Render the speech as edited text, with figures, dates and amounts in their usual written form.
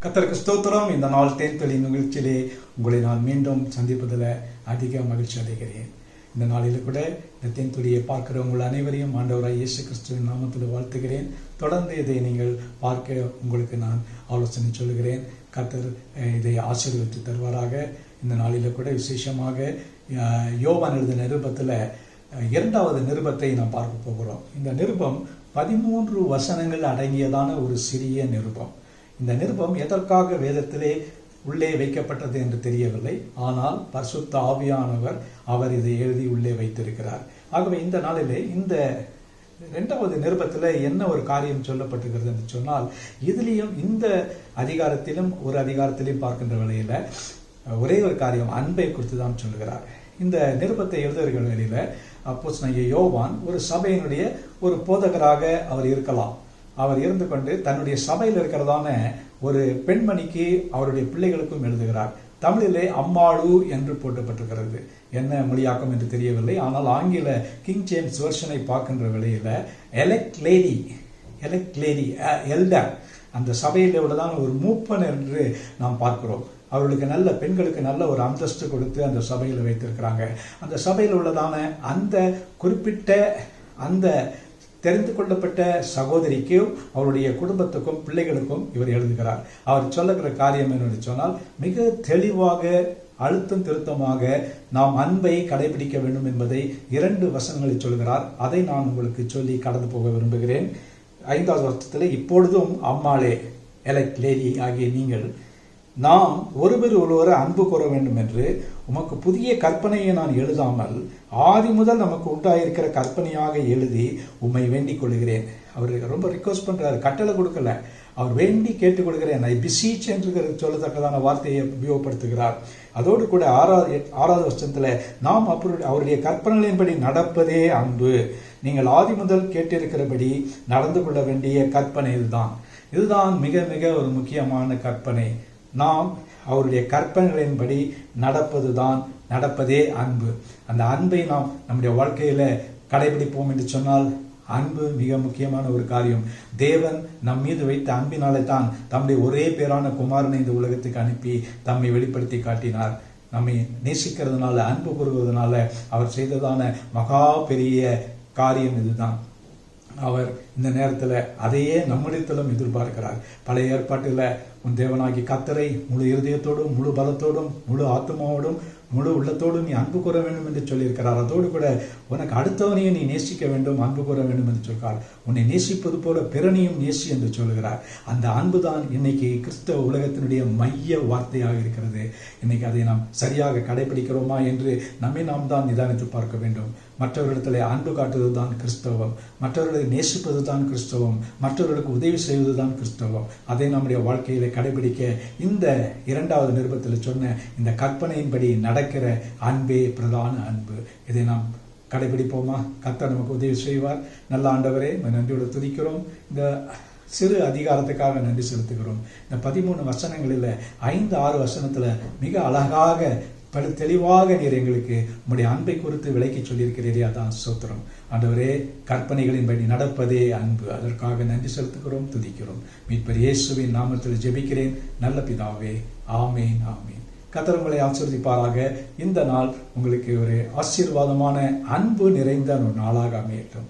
கர்த்தருக்கு ஸ்தோத்திரம். இந்த நாள் தேன்தொழி நிகழ்ச்சியிலே உங்களை நான் மீண்டும் சந்திப்பதில் அதிக மகிழ்ச்சி அடைகிறேன். இந்த நாளில் கூட இந்த தேன்தொழியை பார்க்கிற உங்கள் அனைவரையும் ஆண்டவராய் இயேசு கிறிஸ்துவின் நாமத்தில் வாழ்த்துகிறேன். தொடர்ந்து இதை நீங்கள் பார்க்க உங்களுக்கு நான் ஆலோசனை சொல்கிறேன். கர்த்தர் இதை ஆசீர்வதித்து தருவாராக. இந்த நாளில் கூட விசேஷமாக யோவான் எழுதின நிருபத்தில் 2வது நிருபத்தை நாம் பார்க்க போகிறோம். இந்த நிருபம் 13 வசனங்கள் அடங்கியதான ஒரு சிறிய நிருபம். இந்த நிருபம் எதற்காக வேதத்திலே உள்ளே வைக்கப்பட்டது என்று தெரியவில்லை. ஆனால் பரிசுத்த ஆவியானவர் அவர் இதை எழுதி உள்ளே வைத்திருக்கிறார். ஆகவே இந்த நாளிலே இந்த 2வது நிருபத்தில் என்ன ஒரு காரியம் சொல்லப்பட்டிருக்கிறது என்று சொன்னால், இதுலேயும் இந்த அதிகாரத்திலும் ஒரு அதிகாரத்திலையும் பார்க்கின்ற வேளையில் ஒரே ஒரு காரியம், அன்பை குறித்து தான் சொல்லுகிறார். இந்த நிருபத்தை எழுதுகிற வேளையில் அப்போஸ்தலனாகிய யோவான் ஒரு சபையினுடைய ஒரு போதகராக அவர் இருக்கலாம். அவர் இருந்து கொண்டு தன்னுடைய சபையில் இருக்கிறதான ஒரு பெண்மணிக்கு அவருடைய பிள்ளைகளுக்கும் எழுதுகிறார். தமிழிலே அம்மாளு என்று போட்டப்பட்டிருக்கிறது. என்ன மொழியாக்கம் என்று தெரியவில்லை. ஆனால் ஆங்கில கிங் ஜேம்ஸ் வெர்ஷனை பார்க்கின்ற வேளையில் எலெக்ட் லேடி எல்டர், அந்த சபையில் உள்ளதான ஒரு மூப்பன் என்று நாம் பார்க்கிறோம். அவர்களுக்கு நல்ல பெண்களுக்கு நல்ல ஒரு அந்தஸ்து கொடுத்து அந்த சபையில் வைத்திருக்கிறாங்க. அந்த சபையில் உள்ளதான அந்த குறிப்பிட்ட அந்த தெரிந்து கொள்ளப்பட்ட சகோதரிக்கும் அவருடைய குடும்பத்துக்கும் பிள்ளைகளுக்கும் இவர் எழுதுகிறார். அவர் சொல்லுகிற காரியம் என்று சொன்னால், மிக தெளிவாக அழுத்தம் திருத்தமாக நாம் அன்பை கடைபிடிக்க வேண்டும் என்பதை 2 வசனங்களில் சொல்கிறார். அதை நான் உங்களுக்கு சொல்லி கடந்து போக விரும்புகிறேன். 5வது வருஷத்தில், இப்பொழுதும் அம்மாளே எலெக்ட் லேடி ஆகிய நீங்கள் நாம் ஒருவர் அன்பு கூற வேண்டும் என்று உமக்கு புதிய கற்பனையை நான் எழுதாமல் ஆதி முதல் நமக்கு உண்டாயிருக்கிற கற்பனையாக எழுதி உம்மை வேண்டிக் கொள்கிறேன். அவர் ரொம்ப ரிக்வஸ்ட் பண்றாரு, கட்டளை கொடுக்கல, அவர் வேண்டி கேட்டுக் கொள்கிறேன். ஐ பிசீச் என்று சொல்லத்தக்கதான வார்த்தையை உபயோகப்படுத்துகிறார். அதோடு கூட 6வது வருஷத்துல, நாம் அவருடைய கற்பனைகளின்படி நடப்பதே அன்பு. நீங்கள் ஆதி முதல் கேட்டிருக்கிறபடி நடந்து கொள்ள வேண்டிய கற்பனை இதுதான் மிக மிக ஒரு முக்கியமான கற்பனை. நாம் அவருடைய கற்பனைகளின்படி நடப்பதே அன்பு. அந்த அன்பை நாம் நம்முடைய வாழ்க்கையில கடைபிடிப்போம் என்று சொன்னால், அன்பு மிக முக்கியமான ஒரு காரியம். தேவன் நம் மீது வைத்த அன்பினாலே தான் தம்முடைய ஒரே பேரான குமாரனை இந்த உலகத்துக்கு அனுப்பி தம்மை வெளிப்படுத்தி காட்டினார். நம்மை நேசிக்கிறதுனால, அன்பு கூறுவதனால அவர் செய்ததான மகா பெரிய காரியம் இதுதான். அவர் இந்த நேரத்தில் அதையே நம்மிடத்திலும் எதிர்பார்க்கிறார். பழைய ஏற்பாட்டில் உன் தேவனாகி கர்த்தரை முழு இருதயத்தோடும், முழு பலத்தோடும், முழு ஆத்மாவோடும், முழு உள்ளத்தோடும் நீ அன்பு கூற வேண்டும் என்று சொல்லியிருக்கிறார். அதோடு கூட உனக்கு அடுத்தவனையும் நீ நேசிக்க வேண்டும், அன்பு கூற வேண்டும் என்று சொல்கிறார். உன்னை நேசிப்பது போல பிறனையும் நேசி என்று சொல்கிறார். அந்த அன்பு தான் இன்னைக்கு கிறிஸ்தவ உலகத்தினுடைய மைய வார்த்தையாக இருக்கிறது. இன்னைக்கு அதை நாம் சரியாக கடைபிடிக்கிறோமா என்று நாம் தான் நிதானித்து பார்க்க வேண்டும். மற்றவர்களிடத்தில் அன்பு காட்டுவது தான் கிறிஸ்தவம், மற்றவர்களை நேசிப்பது தான் கிறிஸ்தவம், மற்றவர்களுக்கு உதவி செய்வது தான் கிறிஸ்தவம். அதை நம்முடைய வாழ்க்கையில கடைபிடிக்க இந்த 2வது நிருபத்தில் சொன்ன இந்த கற்பனையின்படி நடக்கிற அன்பே பிரதான அன்பு. இதை நாம் கடைபிடிப்போமா? கர்த்தர் நமக்கு உதவி செய்வார். நல்ல ஆண்டவரே, நன்றியோடு துதிக்கிறோம். இந்த சிறு அதிகாரத்துக்காக நன்றி செலுத்துகிறோம். இந்த 13 வசனங்களில் 5-6 வசனத்துல மிக அழகாக தெளிவாக நீர் எங்களுக்கு உங்களுடைய அன்பை குறித்து விளக்கி சொல்லியிருக்கிறீரே, அதான் ஸ்தோத்திரம். ஆண்டவரே, கற்பனைகளின்படி நடப்பதே அன்பு. அதற்காக நன்றி செலுத்துகிறோம், துதிக்கிறோம். மீட்பர் இயேசுவின் நாமத்தில் ஜெபிக்கிறேன் நல்ல பிதாவே, ஆமேன் ஆமேன். கர்த்தர் உங்களை ஆசீர்வதிப்பாராக. இந்த நாள் உங்களுக்கு ஒரு ஆசீர்வாதமான அன்பு நிறைந்த ஒரு நாளாக அமையட்டும்.